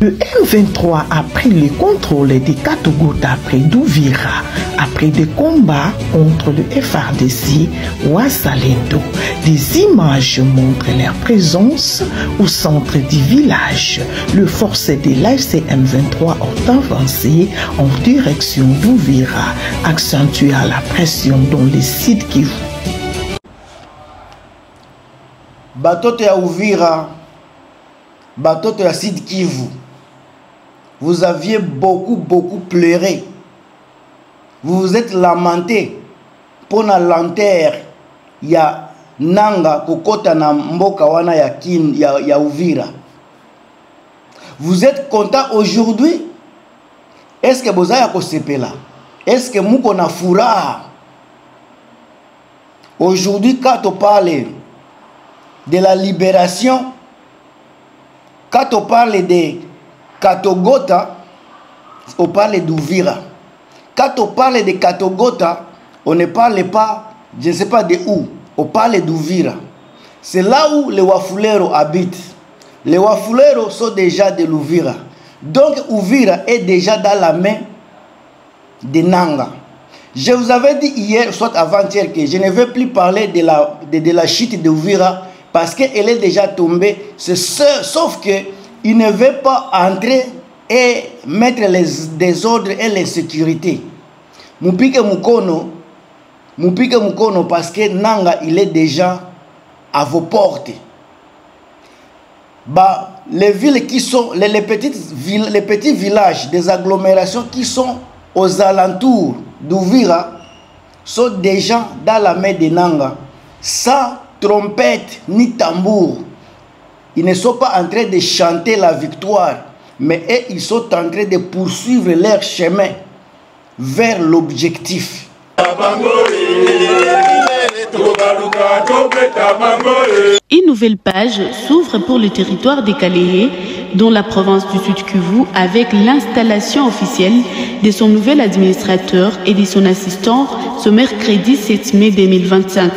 Le M23 a pris le contrôle des Katogota près d'Uvira après des combats contre le FARDC ou Wazalendo. Des images montrent leur présence au centre du village. Le force de l'AFC M23 ont avancé en direction d'Uvira, accentuant la pression dans les sites Kivu. Batoto ya Uvira, batoto ya Sud Kivu. Vous aviez beaucoup pleuré. Vous vous êtes lamenté pour la lenteur ya nanga kokota na mboka wana ya Uvira. Vous êtes content aujourd'hui? Est-ce que vous avez kosepela? Est-ce que muko na furaha? Aujourd'hui, quand on parle de la libération, quand on parle de Katogota, on parle d'Uvira. Quand on parle de Katogota, on ne parle pas, je ne sais pas de où, on parle d'Uvira. C'est là où les Wafuleros habitent. Les Wafuleros sont déjà de l'Uvira. Donc Uvira est déjà dans la main de Nanga. Je vous avais dit hier, soit avant-hier, que je ne vais plus parler de la chute d'Uvira parce qu'elle est déjà tombée. Sauf que il ne veut pas entrer et mettre les désordres et l'insécurité. Mupike Mukono parce que Nanga, il est déjà à vos portes. Les villes qui sont, les petits villages, des agglomérations qui sont aux alentours d'Uvira sont déjà dans la main de Nanga. Sans trompette ni tambour. Ils ne sont pas en train de chanter la victoire, mais ils sont en train de poursuivre leur chemin vers l'objectif. Une nouvelle page s'ouvre pour le territoire des Kalehe, dans la province du Sud Kivu, avec l'installation officielle de son nouvel administrateur et de son assistant ce mercredi 7 mai 2025.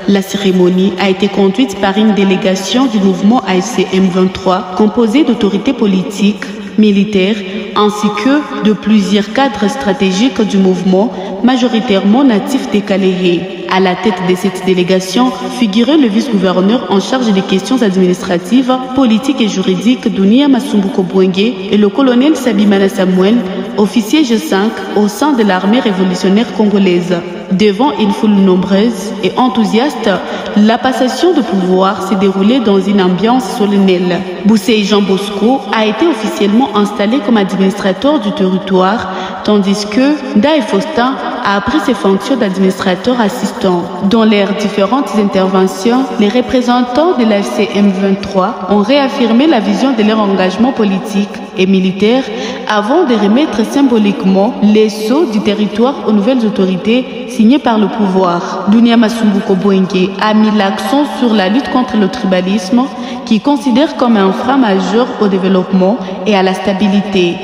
La cérémonie a été conduite par une délégation du mouvement AFC M23 composée d'autorités politiques, militaires, ainsi que de plusieurs cadres stratégiques du mouvement, majoritairement natifs des Kalehe. À la tête de cette délégation figurait le vice-gouverneur en charge des questions administratives, politiques et juridiques Dunia Masumbuko Bwenge et le colonel Sabimana Samuel, officier G5 au sein de l'armée révolutionnaire congolaise. Devant une foule nombreuse et enthousiaste, la passation de pouvoir s'est déroulée dans une ambiance solennelle. Boussei Jean Bosco a été officiellement installé comme administrateur du territoire, tandis que Daï Faustin a pris ses fonctions d'administrateur assistant. Dans leurs différentes interventions, les représentants de la CM23 ont réaffirmé la vision de leur engagement politique et militaire avant de remettre symboliquement les sceaux du territoire aux nouvelles autorités signées par le pouvoir. Dunia Masumbuko Bwenge a mis l'accent sur la lutte contre le tribalisme qu'il considère comme un frein majeur au développement et à la stabilité.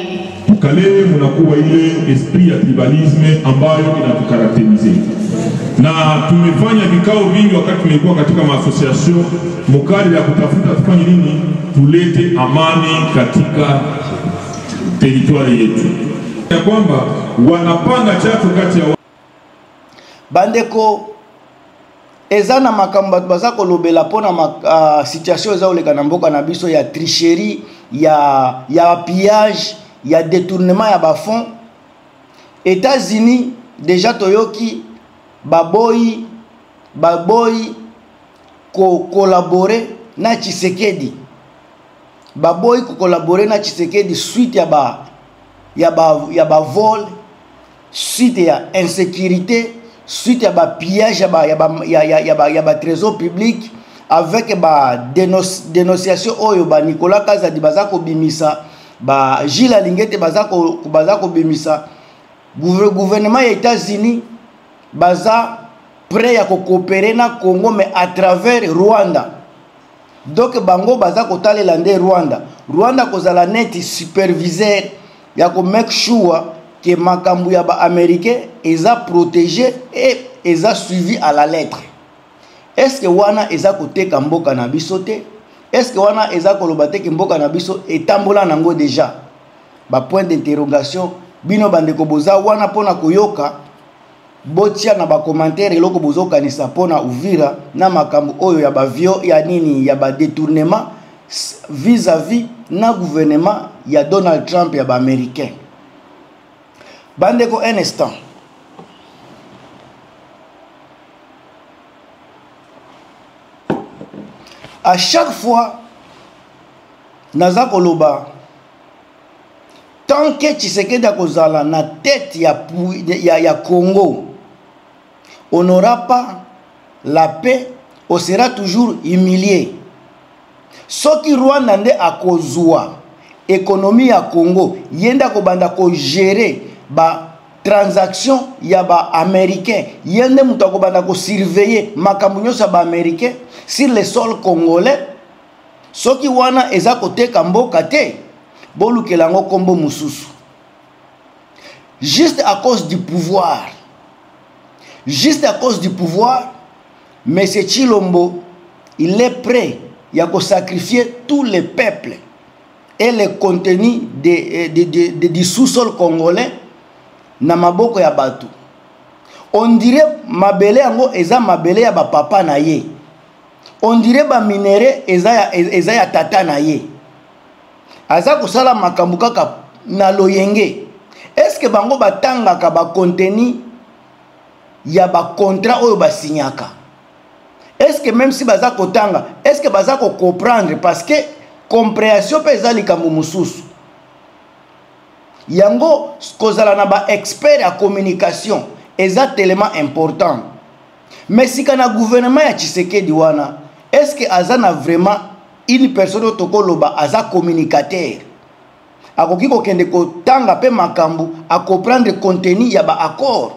Mukale munakuwa ile esprit ya tribalisme ambayo inatukarakterize. Na tumefanya vikao vingi wakati tumekuwa katika maasociation mukali ya kutafuta tufanye nini tulete amani katika territoire yetu. Ya kwamba wanapanga chafu kati ya bandeko ezana makambo bazako lobela pona situation za oleka na mboka na biso ya tricherie ya pillage ya détournement ya bafond. États-Unis déjà toyoki baboyi collaborer na Tshisekedi. Baboyi collaborer na Tshisekedi suite ya ba vol, suite ya insécurité, suite ya ba pillage ya ba trésor public avec ba dénonciation oyo ba Nicolas Kazadi bazako bimisa ba Gilles Alingete bazako bimisa. Gouvernement ya États-Unis baza prêt à coopérer na Congo mais à travers Rwanda. Donc bango baza ko talela nde Rwanda kozala net superviseur ya ko make sure que makambu ya ba américain eza protégé et eza suivi à la lettre. Est-ce que wana eza ko teka mboka na bisote? est-ce que wana eza koloba te ke mboka na biso etambola nango déjà ba point d'interrogation bino bandeko boza wana pona koyoka botia na ba commentaire eloko bozokanisa pona Uvira na makambo oyo ya ba vio ya nini ya ba détournement vis-à-vis na gouvernement ya Donald Trump ya ba américain. Bandeko un instant. À chaque fois naza koloba tant que Tshisekedi akozala na tête ya Congo, on n'aura pas la paix, on sera toujours humilié. Soki Rwanda nde akozwa économie ya Congo, yenda kobanda ko gérer ba transaction ya ba américain, yende mutu akobanda ko surveiller makambo nyonso ba américain sur le sol congolais. Soki wana eza koteka mboka te, bolukela ngo kombo mususu. Juste à cause du pouvoir. Juste à cause du pouvoir, M. Tshilombo, il est prêt à sacrifier tous les peuples et les contenus du sous-sol congolais na maboko ya batu. On dirait mabele yango eza mabele ya ba papa na ye. On dirait ba minere eza ya tata na ye. Aza kosala makambo kaka na loyenge. Est-ce que bango batanga ka ba contenu ya ba contrat oyo ba signaka? Est-ce que même si baza kotanga, est-ce que baza ko comprendre parce que compréhension pe eza likambo mususu. Yango kozala na ba expert ya communication eza tellement important. Mais si kana gouvernement ya Tshisekedi wana, est-ce que azana vraiment une personne otokoloba aza communicateur? Akoki ko kende ko tanga pe makambu a comprendre contenu ya ba accord.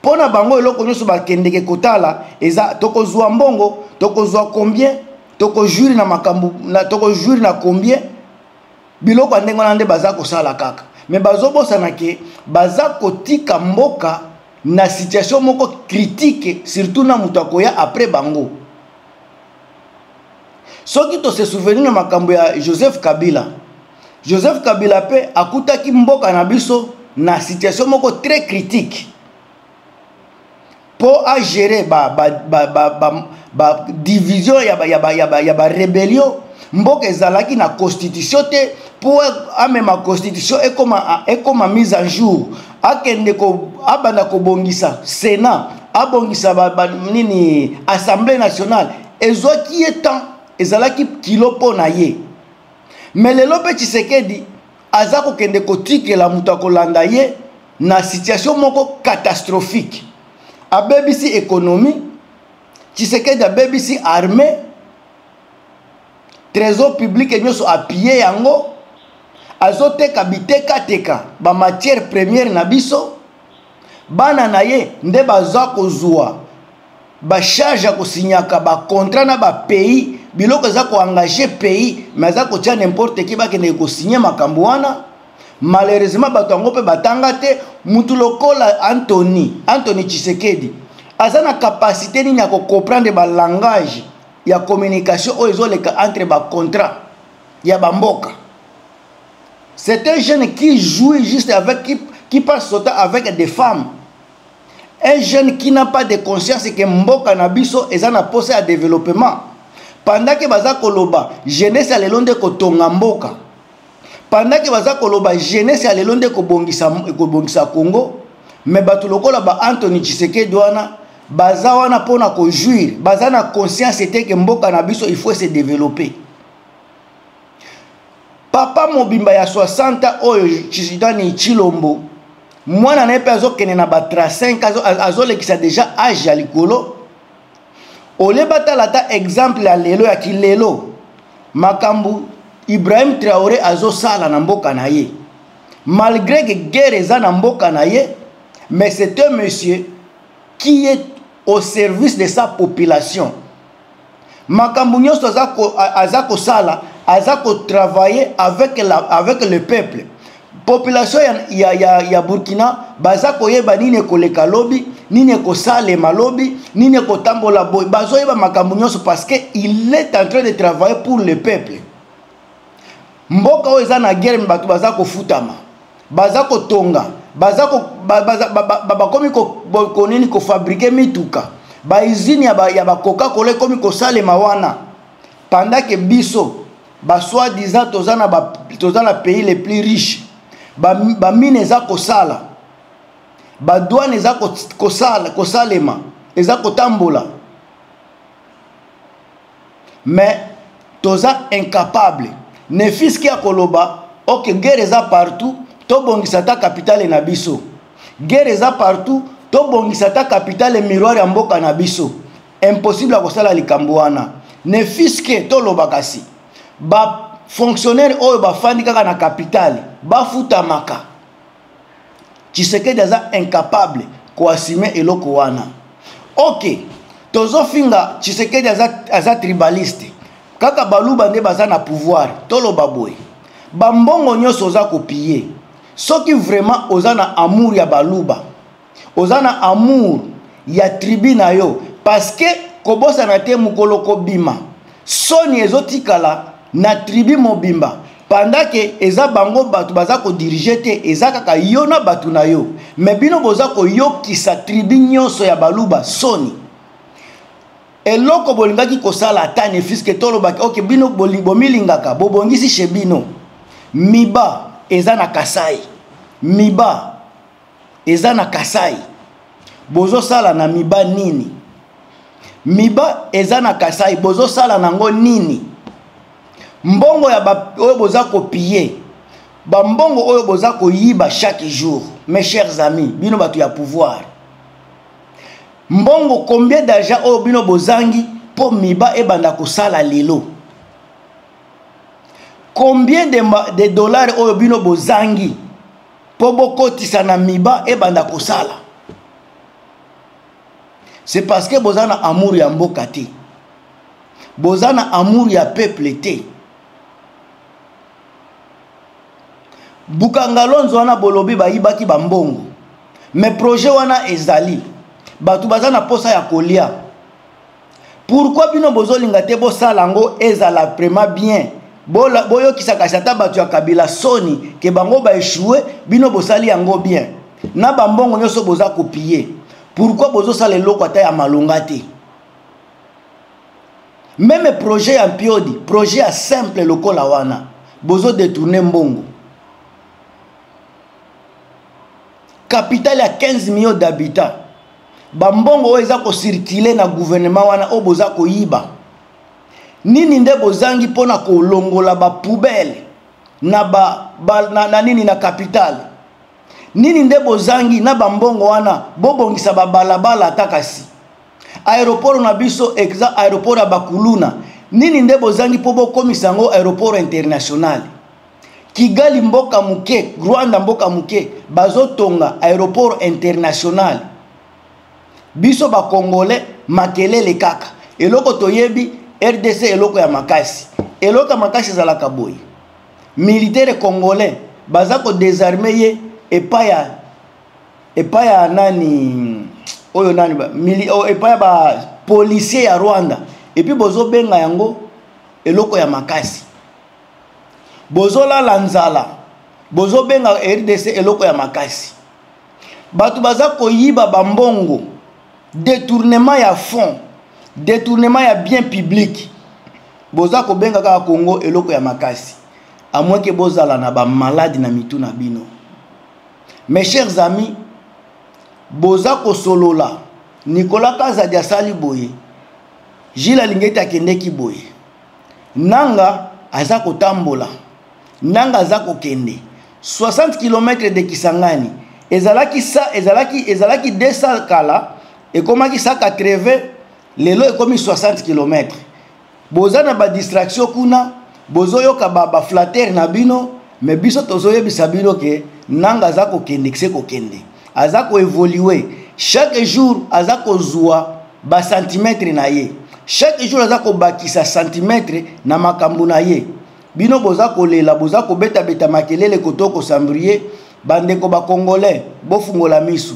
Pona bango eloko nyoso ba kende ke kotala eza tokozwa mbongo, tokozwa combien, tokozjuri na makambu na tokozjuri na combien. Biloko andengo nande baza ko sala kaka. Mais bazobosa na ke baza kotika mboka na situation moko critique surtout na mutu akoya après bango. Soki to se souvenir na makambo ya Joseph Kabila. Joseph Kabila pe akutaki mboka na biso na situation moko très critique. Pour à gérer ba division ya ba rébellion, mboka ezalaki na constitution te pour amema constitution et comme mise en jour. Akende ko abanda ko bongisa Sénat, abongisa nini Assemblée nationale. Ezo qui est temps ezalaki kilo pona ye. Mais lelo pe Tshisekedi azako kende ko tikela mutu akolanda ye na situation moko catastrophique. A BBC économie, Tshisekedi a BBC armée, trésor public et nyoso appuyé yango, azoteka biteka teka ba matière première na biso, bana na ye nde baza kozwa ba charge ko signaka ba contrat na ba pays, biloko za ko engager pays, mais za ko tia n'importe qui ba kende ko signer makambo wana. Malheureusement bato yango pe batanga te mutu lokola Anthony Tshisekedi azana capacité nini ya ko comprendre ba langage ya communication oyo ezoleka entre ba contrat ya bamboka. C'est un jeune qui joue juste avec qui passe son temps avec des femmes. Un jeune qui n'a pas de conscience que mboka na biso ezana posé à développement. Pendant que baza koloba jeunesse ya lelo nde kotonga mboka. Pendant que baza koloba jeunesse ya lelo nde kobongisa Congo, mais batu lokola ba Anthony Tshisekedi wana baza wana pona ko jouir, baza na conscience ete que mboka na biso il faut se développer. Papa mobimba ya 60 oyo Tshisekedi Tshilombo, mwana na pe azokene na ba 35 azolekisa déjà âge ya likolo. Ole batala ta exemple ya lelo ya kilelo makambu Ibrahim Traoré azo sala na mboka na ye. Malgré que guerre eza na mboka na ye, mais c'est un monsieur qui est au service de sa population. Makambu nyonso azako sala, azako travailler avec le peuple. Population ya Burkina bazako yeba nini koleka lobi, nini ekosalema lobi, nini ekotambola boy. Bazoyeba makambo nyonso parce que il est en train de travailler pour le peuple. Mboka oyo eza na guerre bato baza kofutama, baza kotonga, bakomi konini kofabrike mituka, baizini ya ba Coca-Cola komi kosalema wana, pendant que biso soi-disant toza na pays les plus riches, mine eza kosala, douane eza kosalema, eza kotambola, mais toza incapable. Ne fiski ya koloba, ok, guerre eza partout, to bongisa ta capitale na biso. Guerre eza partout, to bongisa ta capitale miroir ya mboka na biso. Impossible à kosala likambo wana. Ne fiski to lobakasi. Ba fonctionnaire oyo ba fandi kaka na capitale, ba futa maka. Tshisekedi aza incapable ko assumer eloko wana. Ok, tozo finga Tshisekedi aza tribaliste. Kaka baluba nde baza na pouvoir, tolo baboy. Bambongo nyonso oza kopiye. Soki vraiment oza na amour ya baluba, oza na amour ya tribu na yo, parce que kobosa na te mukolo kobima. Soni ezotikala na tribu mobimba. Pendant que eza bango batu baza ko diriger te, eza kaka yo na batu na yo. Mais bino boza ko yokisa tribu nyonso ya baluba soni. Eloko bolingaki kosala atane fiske tolo baki ok bino bomilingaka bobongisi chez bino. Miba eza na Kasai. Miba eza na Kasai. Bozo sala na miba nini? Miba eza na Kasai. Bozo sala nango nini? Mbongo ya oyo boza kopiye. Ba mbongo oyo boza koyiba chaque jour. Mes chers amis, bino batu ya pouvoir. Mbongo combien d'argent oyo bino bozangi po miba ebanda kosala lelo? Combien de dollars oyo bino bozangi po bokotisa na miba ebanda kosala? C'est parce que bozana amour ya mboka te. Bozana amour ya peuple te. Bukangalonzo wana bolobi bayibaki bambongo. Mais projet wana ezali. Batu bazana posa ya kolia. Pourquoi bino bozolinga te bosala ngo ezala prema bien? Boyo kisaka sata batu ya kabila soni ke bango ba échouer bino bosali yango bien. Na bambongo nyoso boza kopier. Pourquoi bozo sala eloko ata ya malonga te? Même projet ya piodi, projet ya simple lokola wana, bozo détourner mbongo. Capitale à 15 millions d'habitants. Bambongo oyo eza ko circuler na gouvernement wana o boza ko yiba. Nini nde bozangi pona ko longola ba poubelle na nini na capitale. Nini nde bozangi na bambongo wana bobongisa ba balabala atakasi. Aéroport na biso exa aéroport ya Bakuluna. Nini nde bozangi po bokomisa ngo aéroport international. Kigali mboka muke, Rwanda mboka muke, bazotonga aéroport international. Biso ba Congolais makelele kaka. Eloko toyebi RDC eloko ya makasi. Eloko ya makasi zalaka boy. Militaire congolais bazako désarmer ye epaya nani oyo nani ba epaya ba policier ya Rwanda. Et puis bozo benga yango eloko ya makasi. Bozo la lanzala. Bozo benga RDC eloko ya makasi. Batu bazako yiba bambongo. Détournement ya fonds, détournement ya bien public. Boza ko benga ka Congo eloko ya makasi. À moins que bozala na ba malade na mitu na bino. Mes chers amis, boza ko solola. Nicolas Kazadi asali boye. Jila lingeta kendeki boye. Nanga aza ko tambola. Nanga aza ko kende. 60 km de Kisangani. Ezalaki 200 kala. Et comment qui ça 80 lelo est comme 60 km. Boza na ba distraction kuna, bozo yoka ba flatter na bino, mais biso tozo yebisa bino ke nanga za ko kende kse ko kende. Aza ko évoluer. Chaque jour aza ko zwa ba centimètre na ye. Chaque jour aza ko bakisa centimètre na makambu na ye. Bino boza ko lela, boza ko beta makelele kotoko sambrier, bande ko ba congolais, bofungola misu.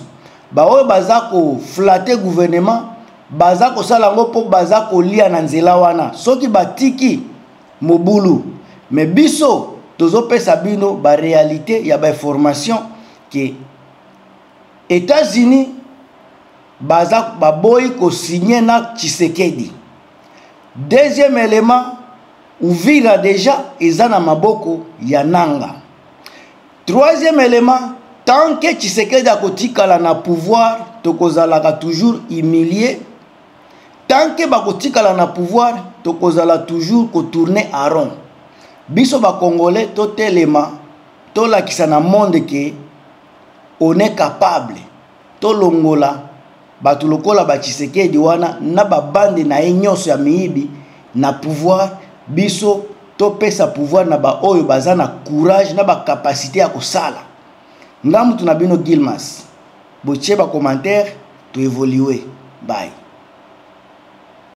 ba oyo baza ko flatter gouvernement baza ko sala ngo po baza ko lia na nzela wana soki batiki mobulu mais biso tozo pesa bino ba réalité ya ba information que États-Unis baza baboyi ko signer na Tshisekedi. Deuxième élément, Uvira déjà ezana maboko ya nanga. Troisième élément, tant que Tshisekedi a kotikala na pouvoir, tokozalaka toujours humilié. Tant que bakotikala na pouvoir, tokozala toujours ko tourner en rond. Biso ba Congolais totelema, tolakisa na monde que on est capable. Tolongola batu lokola ba Tshisekedi wana na ba bande na enyoso ya miibi na pouvoir biso to pesa pouvoir na ba oyo baza na courage na ba capacité ya kosala. Ngamu tunabino Gilmas. Boche ba commentaire to évoluer. Bye.